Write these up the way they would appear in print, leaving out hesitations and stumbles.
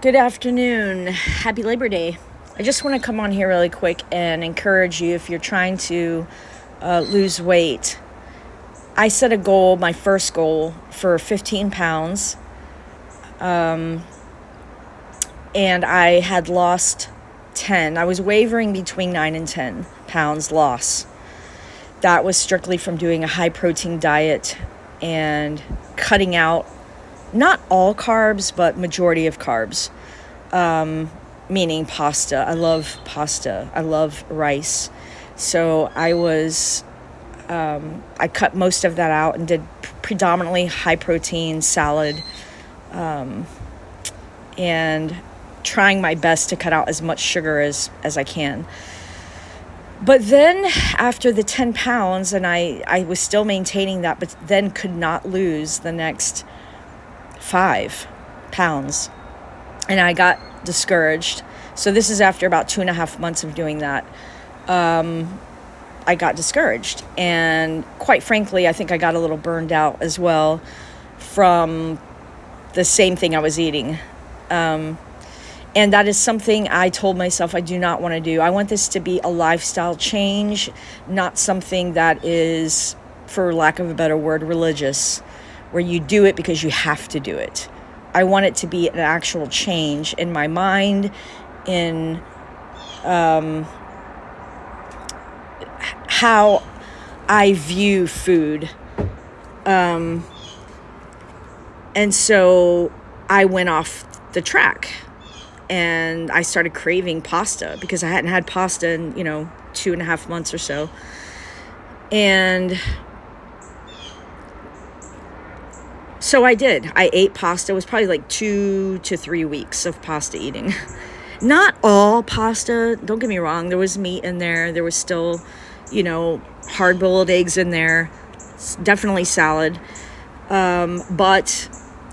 Good afternoon. Happy Labor Day. I just want to come on here really quick and encourage you if you're trying to lose weight. I set a goal, my first goal, for 15 pounds, and I had lost 10. I was wavering between 9 and 10 pounds loss. That was strictly from doing a high protein diet and cutting out not all carbs, but majority of carbs, meaning pasta. I love pasta. I love rice. So I cut most of that out and did predominantly high protein salad, and trying my best to cut out as much sugar as I can. But then after the 10 pounds, and I was still maintaining that, but then could not lose the next 5 pounds, and I got discouraged. So this is after about 2.5 months of doing that. I got discouraged, and quite frankly, I think I got a little burned out as well from the same thing I was eating. And that is something I told myself I do not want to do. I want this to be a lifestyle change, not something that is, for lack of a better word, religious, where you do it because you have to do it. I want it to be an actual change in my mind, in how I view food. And so I went off the track and I started craving pasta because I hadn't had pasta in, 2.5 months or so. And so I did. I ate pasta. It was probably like 2 to 3 weeks of pasta eating. Not all pasta, don't get me wrong. There was meat in there. There was still, hard-boiled eggs in there. Definitely salad. But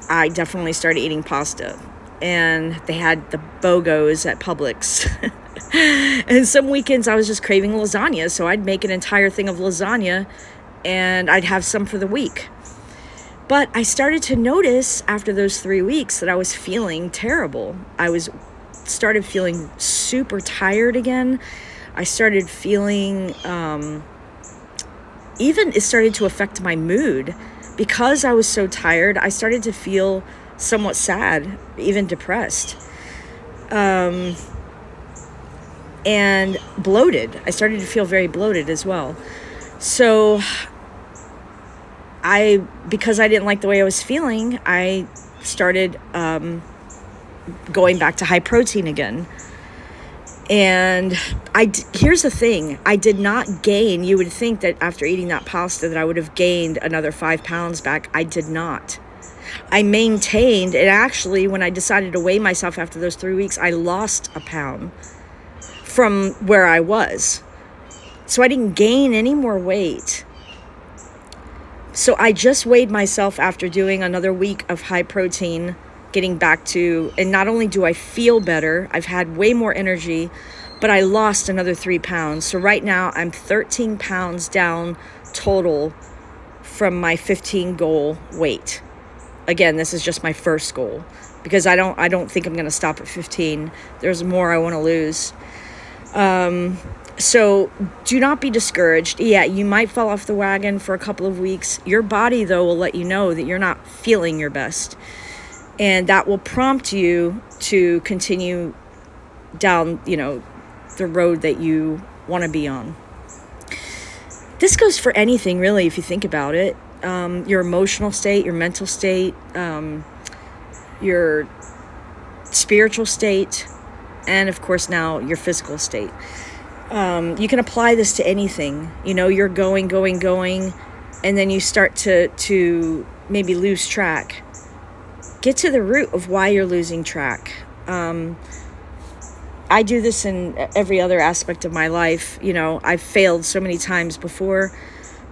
I definitely started eating pasta. And they had the BOGOs at Publix. And some weekends I was just craving lasagna. So I'd make an entire thing of lasagna and I'd have some for the week. But I started to notice after those 3 weeks that I was feeling terrible. Started feeling super tired again. I started feeling, even it started to affect my mood. Because I was so tired, I started to feel somewhat sad, even depressed, and bloated. I started to feel very bloated as well. So because I didn't like the way I was feeling, I started going back to high protein again. And here's the thing, I did not gain. You would think that after eating that pasta that I would have gained another 5 pounds back. I did not. I maintained, and actually when I decided to weigh myself after those 3 weeks, I lost a pound from where I was. So I didn't gain any more weight. So I just weighed myself after doing another week of high protein, getting back to, and not only do I feel better, I've had way more energy, but I lost another 3 pounds. So right now I'm 13 pounds down total from my 15 goal weight. Again, this is just my first goal because I don't think I'm going to stop at 15. There's more I want to lose. So do not be discouraged. Yeah, you might fall off the wagon for a couple of weeks. Your body, though, will let you know that you're not feeling your best. And that will prompt you to continue down, the road that you want to be on. This goes for anything, really, if you think about it. Your emotional state, your mental state, your spiritual state, and, of course, now your physical state. You can apply this to anything. You're going, and then you start to maybe lose track. Get to the root of why you're losing track. I do this in every other aspect of my life. I've failed so many times before,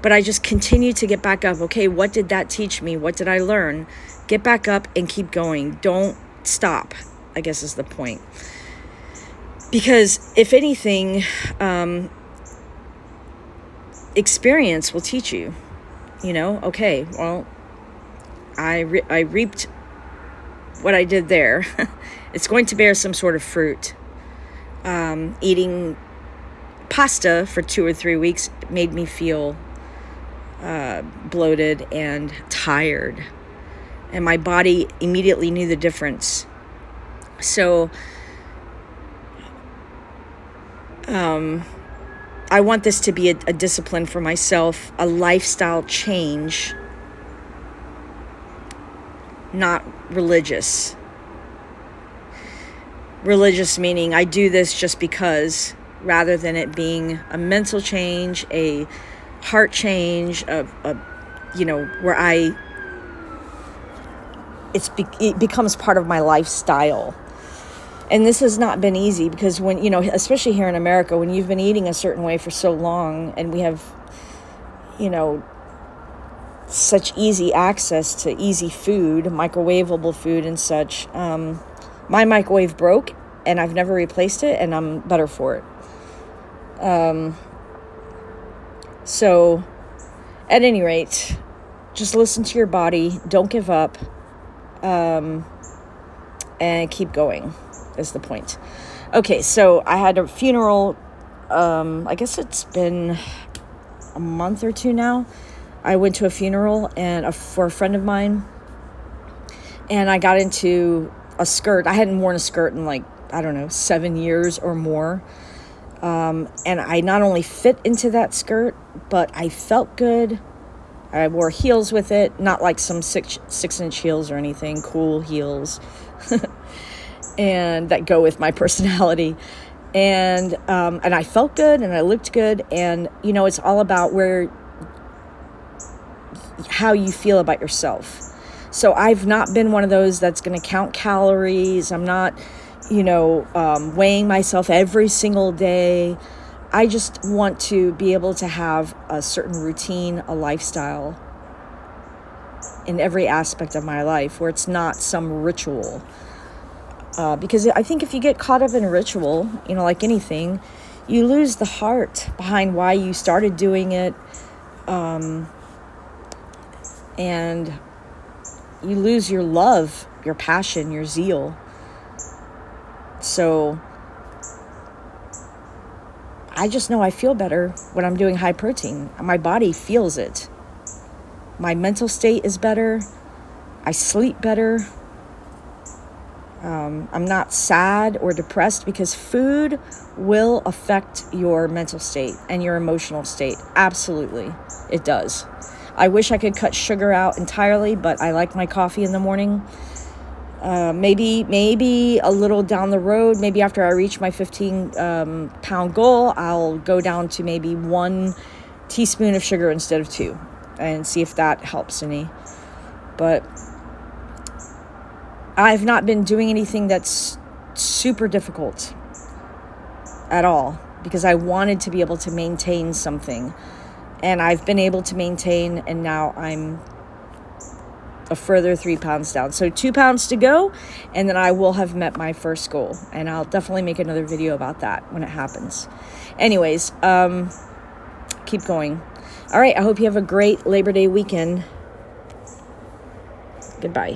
but I just continue to get back up. Okay, what did that teach me? What did I learn? Get back up and keep going. Don't stop, I guess is the point. Because if anything, experience will teach you, okay, well, I reaped what I did there it's going to bear some sort of fruit. Eating pasta for 2 or 3 weeks made me feel bloated and tired. And my body immediately knew the difference. So I want this to be a discipline for myself, a lifestyle change, not religious. Religious meaning I do this just because, rather than it being a mental change, a heart change, where it becomes part of my lifestyle. And this has not been easy because when, especially here in America, when you've been eating a certain way for so long and we have, such easy access to easy food, microwavable food and such, my microwave broke and I've never replaced it, and I'm better for it. So at any rate, just listen to your body. Don't give up. And keep going is the point. Okay, so I had a funeral. I guess it's been a month or two now. I went to a funeral for a friend of mine, and I got into a skirt. I hadn't worn a skirt in 7 years or more. And I not only fit into that skirt, but I felt good. I wore heels with it, not like some 6-inch heels or anything, cool heels, and that go with my personality. And I felt good and I looked good. And, it's all about how you feel about yourself. So I've not been one of those that's going to count calories. I'm not, weighing myself every single day. I just want to be able to have a certain routine, a lifestyle in every aspect of my life where it's not some ritual. Because I think if you get caught up in a ritual, like anything, you lose the heart behind why you started doing it. And you lose your love, your passion, your zeal. So I just know I feel better when I'm doing high protein. My body feels it. My mental state is better. I sleep better. I'm not sad or depressed because food will affect your mental state and your emotional state. Absolutely, it does. I wish I could cut sugar out entirely, but I like my coffee in the morning. Maybe a little down the road, maybe after I reach my 15-pound goal, I'll go down to maybe 1 teaspoon of sugar instead of 2 and see if that helps any. But I've not been doing anything that's super difficult at all because I wanted to be able to maintain something. And I've been able to maintain, and now I'm a further 3 pounds down. So 2 pounds to go, and then I will have met my first goal. And I'll definitely make another video about that when it happens. Anyways, keep going. All right, I hope you have a great Labor Day weekend. Goodbye.